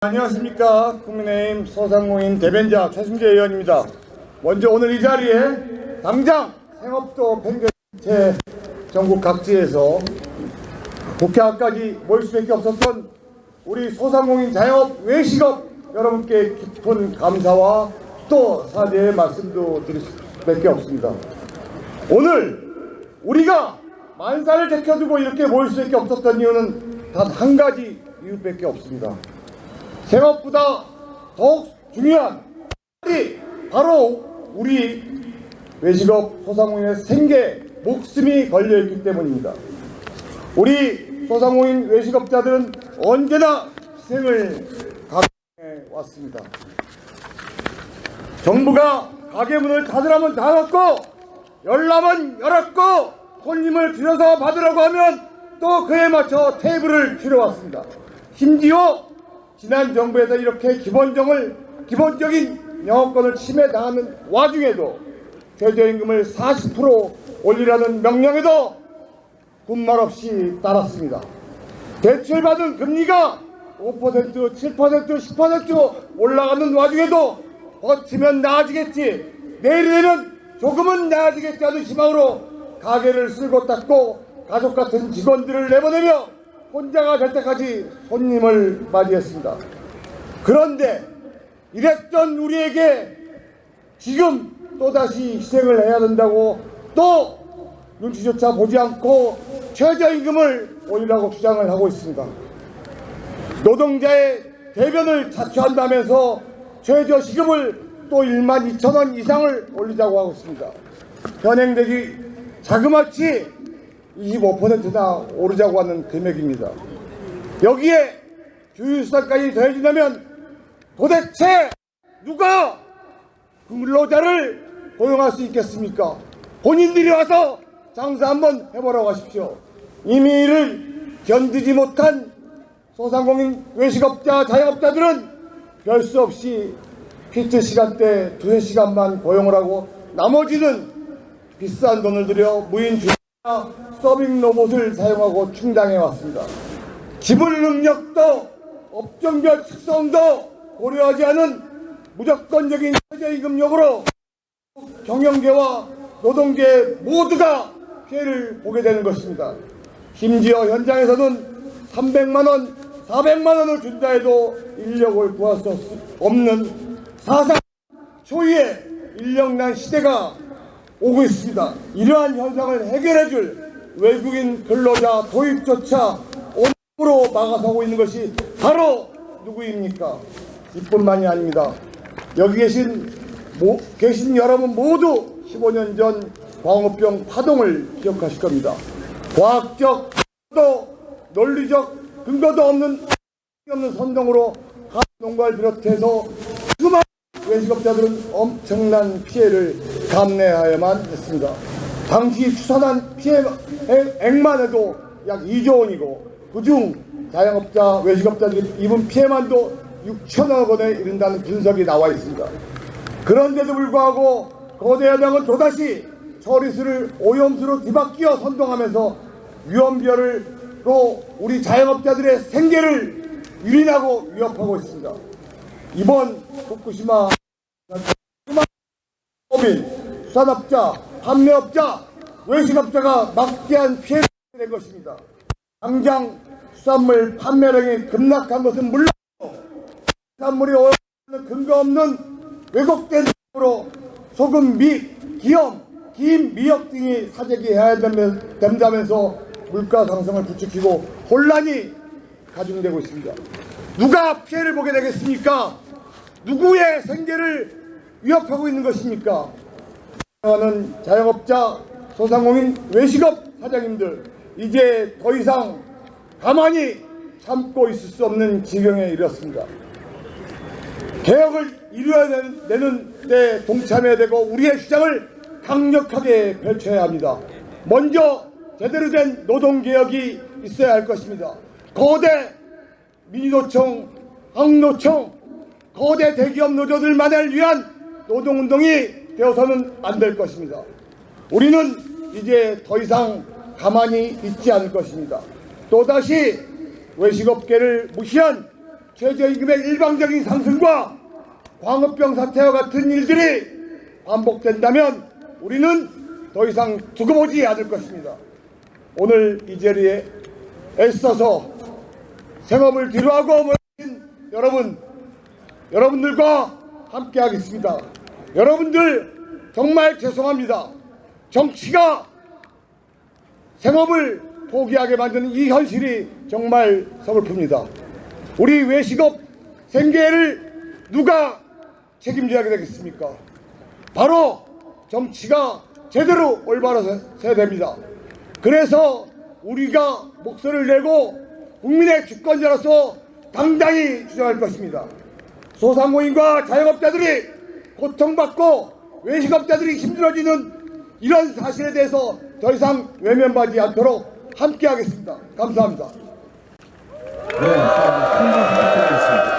안녕하십니까. 국민의힘 소상공인 대변자 최승재 의원입니다. 먼저 오늘 이 자리에 당장 생업도 팽개체 전국 각지에서 국회앞까지 모일 수밖에 없었던 우리 소상공인 자영업 외식업 여러분께 깊은 감사와 또 사죄의 말씀도 드릴 수밖에 없습니다. 오늘 우리가 만사를 제껴두고 이렇게 모일 수밖에 없었던 이유는 단 한 가지 이유밖에 없습니다. 생업보다 더욱 중요한 것이 바로 우리 외식업 소상공인의 생계, 목숨이 걸려있기 때문입니다. 우리 소상공인 외식업자들은 언제나 희생을 강해 왔습니다. 정부가 가게 문을 닫으라면 닫았고 열라면 열었고 손님을 줄여서 받으라고 하면 또 그에 맞춰 테이블을 줄여왔습니다. 심지어 지난 정부에서 이렇게 기본적인 영업권을 침해당하는 와중에도 최저임금을 40% 올리라는 명령에도 군말 없이 따랐습니다. 대출받은 금리가 5%, 7%, 10% 올라가는 와중에도 버티면 나아지겠지, 내일이 되면 조금은 나아지겠지 하는 희망으로 가게를 쓸고 닦고 가족 같은 직원들을 내보내며 혼자가 될 때까지 손님을 맞이했습니다. 그런데 이랬던 우리에게 지금 또다시 희생을 해야 된다고 또 눈치조차 보지 않고 최저임금을 올리라고 주장을 하고 있습니다. 노동자의 대변을 자초한다면서 최저시급을 또 12,000원 이상을 올리자고 하고 있습니다. 현행되기 자그마치 25%나 오르자고 하는 금액입니다. 여기에 주유수당까지 더해진다면 도대체 누가 근로자를 고용할 수 있겠습니까? 본인들이 와서 장사 한번 해보라고 하십시오. 이미 이를 견디지 못한 소상공인 외식업자, 자영업자들은 별 수 없이 피트 시간대 2~3시간만 고용을 하고 나머지는 비싼 돈을 들여 무인 서빙 로봇을 사용하고 충당해 왔습니다. 지불 능력도 업종별 특성도 고려하지 않은 무조건적인 최저임금력으로 경영계와 노동계 모두가 피해를 보게 되는 것입니다. 심지어 현장에서는 300만원, 400만원을 준다 해도 인력을 구할 수 없는 사상 초유의 인력난 시대가 오고 있습니다. 이러한 현상을 해결해줄 외국인 근로자 도입조차 온몸으로 막아서고 있는 것이 바로 누구입니까? 이뿐만이 아닙니다. 여기 계신 여러분 모두 15년 전 광우병 파동을 기억하실 겁니다. 과학적 또 논리적 근거도 없는 선동으로 농가를 비롯해서 수많은 외식업자들은 엄청난 피해를 감내하여야만 했습니다. 당시 추산한 피해액만 해도 약 2조 원이고 그중 자영업자, 외식업자들이 입은 피해만도 6천억 원에 이른다는 분석이 나와 있습니다. 그런데도 불구하고 거대 여당은 또다시 처리수를 오염수로 뒤바뀌어 선동하면서 유언비어로 우리 자영업자들의 생계를 유린하고 위협하고 있습니다. 이번 후쿠시마 법인, 수산업자, 판매업자, 외식업자가 막대한 피해를 낸 것입니다. 당장 수산물 판매량이 급락한 것은 물론 수산물이 오염되는 근거 없는 왜곡된 으로 소금, 미, 기염, 긴 미역 등이 사재기해야 된다면서 물가 상승을 부추기고 혼란이 가중되고 있습니다. 누가 피해를 보게 되겠습니까? 누구의 생계를 위협하고 있는 것입니까? 하는 자영업자, 소상공인, 외식업 사장님들, 이제 더 이상 가만히 참고 있을 수 없는 지경에 이르렀습니다. 개혁을 이루어야 되는 데 동참해야 되고 우리의 주장을 강력하게 펼쳐야 합니다. 먼저 제대로 된 노동개혁이 있어야 할 것입니다. 거대 민주노총, 한국노총, 거대 대기업 노조들만을 위한 노동운동이 되어서는 안 될 것입니다. 우리는 이제 더 이상 가만히 있지 않을 것입니다. 또다시 외식업계를 무시한 최저임금의 일방적인 상승과 광우병 사태와 같은 일들이 반복된다면 우리는 더 이상 두고 보지 않을 것입니다. 오늘 이 자리에 애써서 생업을 뒤로하고 모여주신 여러분들과 함께 하겠습니다. 여러분들 정말 죄송합니다. 정치가 생업을 포기하게 만드는 이 현실이 정말 서글픕니다. 우리 외식업 생계를 누가 책임져야 되겠습니까? 바로 정치가 제대로 올바로 서야 됩니다. 그래서 우리가 목소리를 내고 국민의 주권자로서 당당히 주장할 것입니다. 소상공인과 자영업자들이 고통받고 외식업자들이 힘들어지는 이런 사실에 대해서 더 이상 외면하지 않도록 함께하겠습니다. 감사합니다. 네, 한 번 부탁드리겠습니다.